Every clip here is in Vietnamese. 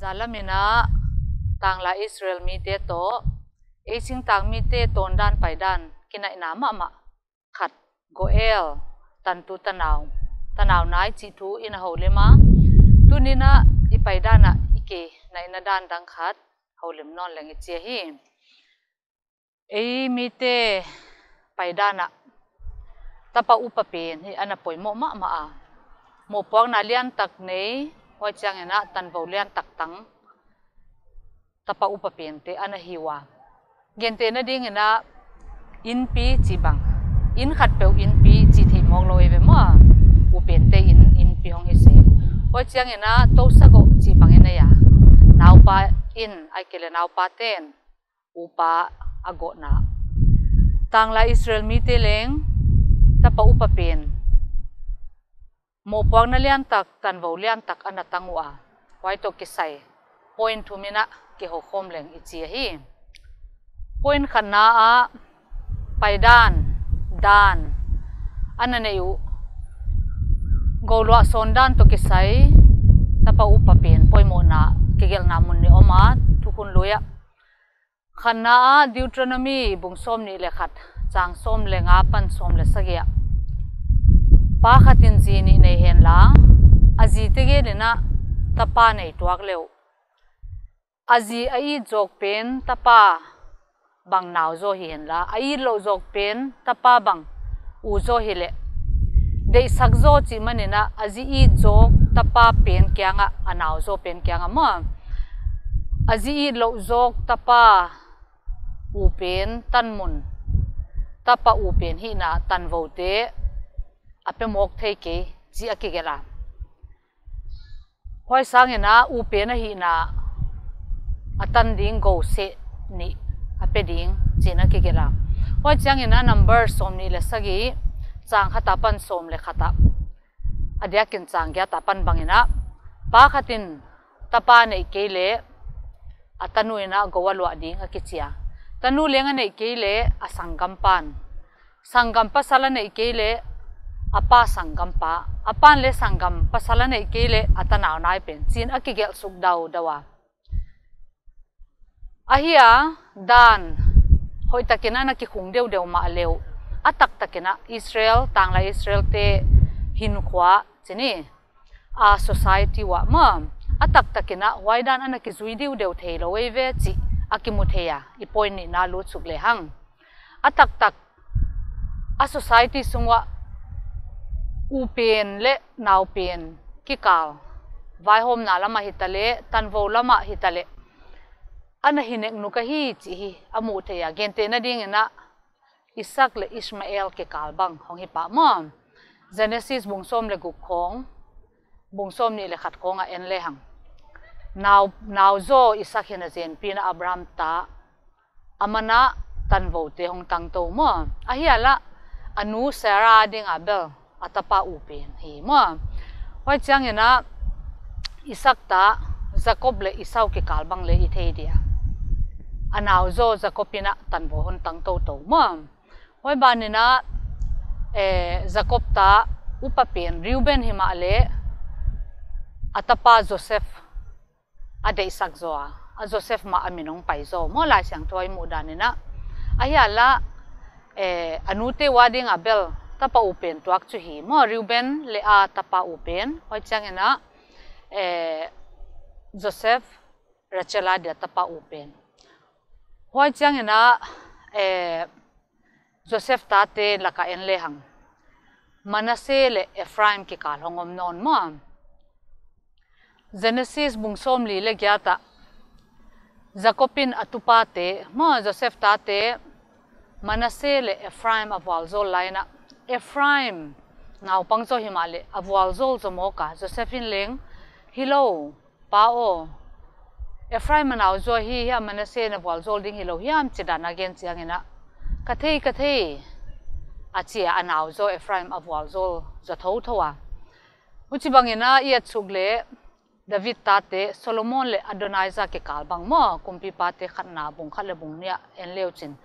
zalamina tanglai Israel mi te to Laisiangthou mi te tawndan-paidan kinai na ma khat goel tantu tanaw nai chi thu in houlimna Tuni'na ipaidana ike nai na dan dang khat houlimna leng chih hi ei mi te paidana tapa upapen hi ana poimoh ma mo pawng na lian tak nei hoi changena tan vo lian tak tang tapa upapen te ana hiwa gente na ding ina in pi chi bang in khat pe in pi chi thei mok lo ve mo upen te in pi hong hi se hoi changena to sago chi bang ina ya naw pa in ai kele naw pa ten upa ago na tanglai Israel mi te leng tapa upapen mo pawng na lian tak tan vo lian tak ana tangua wai to kisai point thumina ki ho khom leng ichi hi point khanna a paidan dan ana neu golwa sondan to kisai tapa upapen poimoh na kikal na mun ni oma thukun loya khanna a Deuteronomy bungsom ni le khat chang som lenga pan som le sagia pa khatin ji ni nei hen la aji tege lena tapa nei tuak leu aji ai jok pen tapa bang naw zo hi hen la ai lo jok pen tapa bang u zo hi le dei sak zo chi manina aji I jok tapa pen kyanga anaw zo pen kyanga ma aji lo jok tapa upen tanmun tapa upen hihna tan vote ape mok thei ke chi akigela hoi sangena upen a hihna atan ding go se ni ape ding china kigela hoi changena number som ni le sagi chang khata pan som le khata adyakin chang gya tapan bangina pa khatin tapa nei kele atanuina gowalwa ding akichia tanu lenga nei kele asanggampan sanggam pasala nei kele apa sanggampa apan le sanggam pasala nei kele atanaw nai pen chin akigel suk dawa ahia dan hoi takena na ki khung deu ma leu atak takena Israel tanglai Israelte hin khwa chini a society wa ma atak takena waidan ana ki zui deu thei lo ve chi akimutheya I point ni na lu chuk le hang atak tak a society sungwa upen le naw pen kikal vai hom na lama hitale tanvo lama hitale ana hinek nu ka hi chi hi amu theya gente na ding na Isak le Ismael kikal bang hong hi pa mo Genesis bungsom le gup khong bungsom ni le khat khong a en le hang naw zo Isak hina zen pina Abraham ta amana tanvo te hong tang to mo ahiala anu Sarah ding abel atapa upen hi mo hoi changena Isak ta Jacob le Esau kikal bang le I thei dia anaw zo Jacobina tanvo hon tang to mo hoi banina Jacob ta upapen Reuben himahleh atapa Joseph ade Isak zo a Joseph ma aminong pai zo mo Laisiangthou mu danina ayala anute wading abel tapa upen tuak chu hi mo Reuben le a tapa upen hoi changena Joseph Rachela de tapa upen hoi changena Joseph tate laka en le hang Manasseh le Ephraim kikal hongom non mo Genesis bungsom li le gyata Jacobin atupa te mo Joseph tate Manasseh le Ephraim awal zol laina Ephraim naw pangzo himahleh awal zol zomoka Josephine leng hilo pao Ephraim naw zo hi Manasseh na awal zol ding hilo hiam chidana gen chiangena kathei achi anaw zo Ephraim awal zol zatho thowa uchibangena ia chugle David tate Solomon le Adonijah ke kalbang mo kumpi pate khatna bung khatle bung nia en leuchin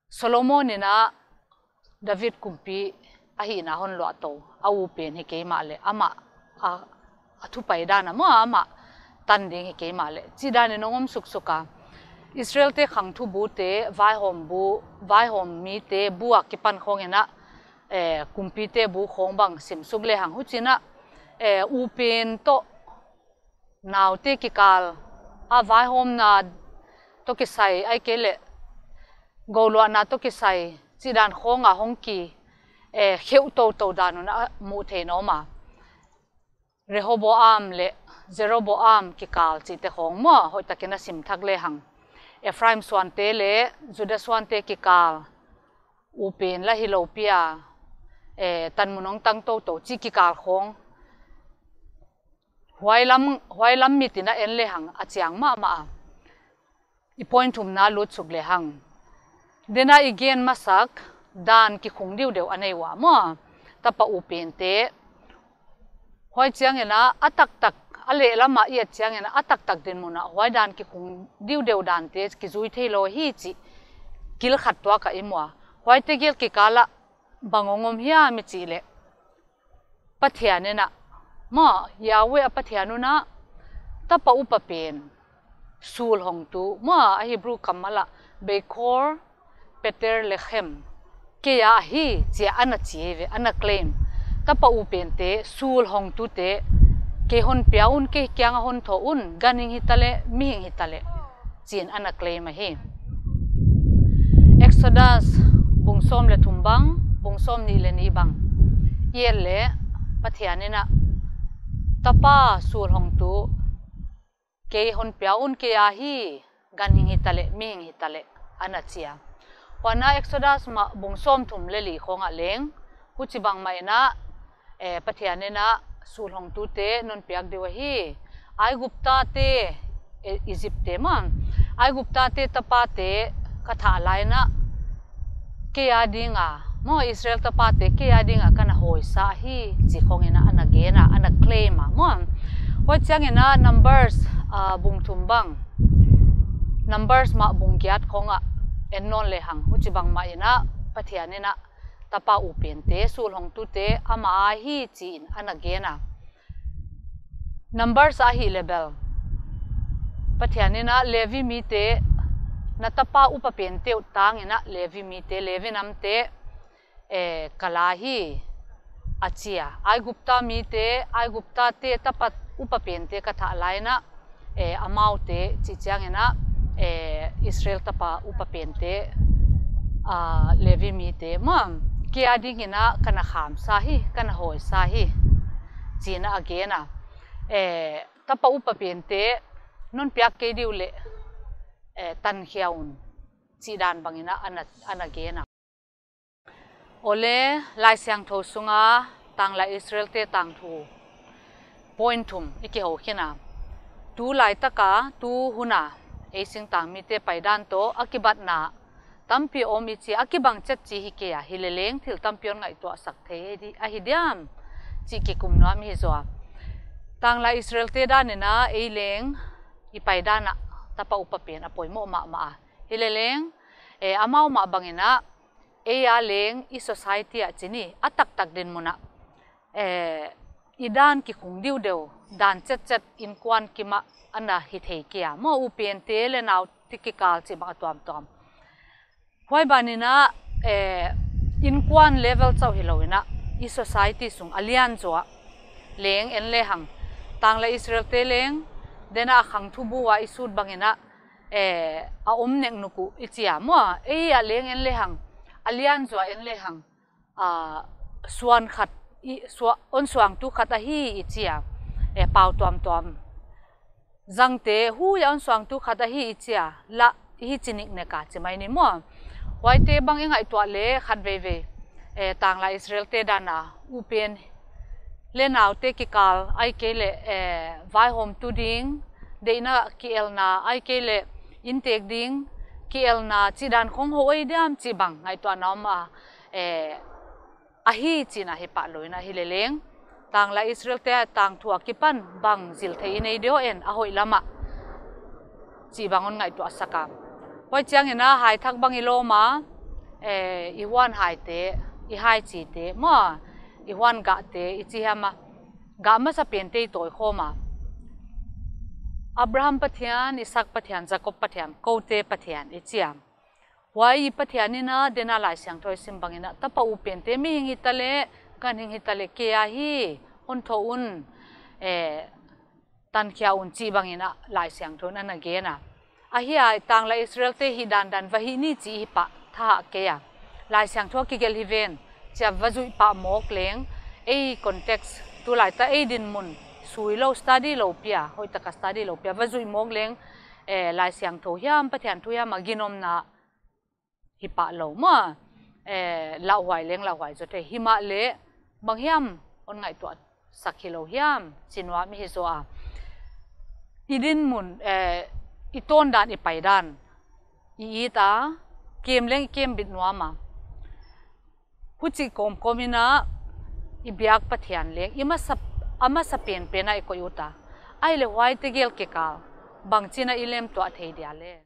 Solomon ina David kumpi ahina hon lo to au pen he ke ma le ama athu paidana mo ama tan ding hi himahleh chi dan in ongom suk suka Israelte khangthu bu te vai hom mi te buak ki pan khongena kumpi te bu khong bang sim suk le hang huchina upen to naw te kikal a vai hom na to ki sai ai kele golwa na to ki sai chi dan khonga hongki kheu to dan na mu the no ma Rehoboam le Jeroboam kikal chi te khong mo hoi takena sim thak le hang Ephraim swan te le Judah swan te kikal upen la hilopia tan munong tang to chi kikal khong huailam mitina en le hang achiang ma I point thum na lut suk le hang dena igen masak dan ki khung diu deu anei wa mo tapa upen te hoi chiang ena atak tak ale lama ia chiang ena atak tak din muna hoi dan ki khung diu deu dan te ki zui thelo hi chi kil khat to ka imwa hoi te gel ki kala bangongom hia mi chi le Pathian ena mo yawe a Pathianuna tapa upapen sul hong tu mo a Hebrew kamala bekor peter lechem ke ya hi che ana chive ana claim tapa upen te sul hong tu te ke hon piaun ke kyang hon tho un ganing hitale mihing hitale chin ana claim hi Exodus bungsom le thumbang bungsom ni le ni bang yele Pathianina tapa sul hong tu ke hon piaun ke ya hi ganing hitale mihing hitale ana chia wana Exodus ma bungsom thum le li khonga leng huchi bang mai na Pathianina sul hong tu te non piak dewa hi ai gupta te Egypt te man ai gupta te tapa te katha lai na ke ya dinga mo Israel tapa te ke ya dinga kana hoi sa hi chi khongena ana gena ana claim mo ho changena numbers bungthum bang numbers ma bungkiat khonga ennon le hang huchi bang ma ina Pathianina tapa upen te sul hong tu te ama hi chin ana gena numbers a hi level Pathianina levi mi te na tapa upapen te utangena levi mi te levi nam te kalahi achia ai gupta mi te ai gupta te tapa upapen te katha laina amau te chi changena Israel tapa upapen te levi mi te mam kia dingina kana kham sahi kana hoi sahi china agena tapa upapen te non piak ke diule tan hiaun chi dan bangina ana gena ole Laisiangthou sunga tanglai Israelte tangthu pointum iki ho khina tu lai taka tu huna eising tang mi te paidan to akibat na tampi om ichi akibang chat chi hi ke ya hileleng thil tampion ngai to sak the di a hidiam chi ki kumna mi zo tanglai Israelte danena eileng I paidana tapa upapen a poimoh ma hileleng amau ma bangena ya leng I society a chini atak tak din muna idan ki khung diu deu dan chat in kwan ki ma ana hi thei kia mo upen te le naw tikikal chi ba tom hoi banina in kwan level chau hilowina I society sung alian zo leng en le hang tanglai Israelte leng dena khangthu buwa isud bangena a omneng nuku ichia mo ya leng en le hang alian zo en le hang suan khat on suang tu khata hi ichia pau tom zangte hu ya on suang tu khata hi ichia la hi chinik ne ka chimai ni mo waite bang engai to le khat ve tanglai Israelte dana upen le naw te kikal ai kele vai hom tu ding deina kielna ai kele intek ding kielna chidan khong hoi diam chi bang ngai to nawma a hi china hi pa loina hi leleng tanglai Israelte tang thua kipan bang zil thei nei dio en a hoi lama chi bangon ngai to saka hoi changena hai thak bangi loma I huan hai te I hai chi te mo I huan ga te I chi hama ga ma sa pen te toy khoma Abraham Pathian, Isaac Pathian, Jacob Pathian, Kote Pathian, Ichiam. Wai Pathianina dena Laisiangthou simbangina Tapa Upen te mi hingitale kan hingitale kea hi onthoun tan kya un chi bangina Laisiangthou na nagena. Ahia tanglai Israelte hi dan vahi ni chi pa tha kea. Laisiangthou kikal hiven cha vazui pa mok leng context tu lai ta din mun sui lo study lo pia hoi ta ka study lo pia vazui mok leng Laisiangthou hiam Pathian thu ya maginom na hipa lo ma la huai leng la huai zo te himahleh manghiam on ngai to sakilo hiam chinwa mi hi zo a idin mun iton dan ipaidan ta kem leng kem bit nuama huchi komina ibyak Pathian leng ama sapen pena ikoyuta ai le huai te gel kikal bangchina lemtuah thei dia le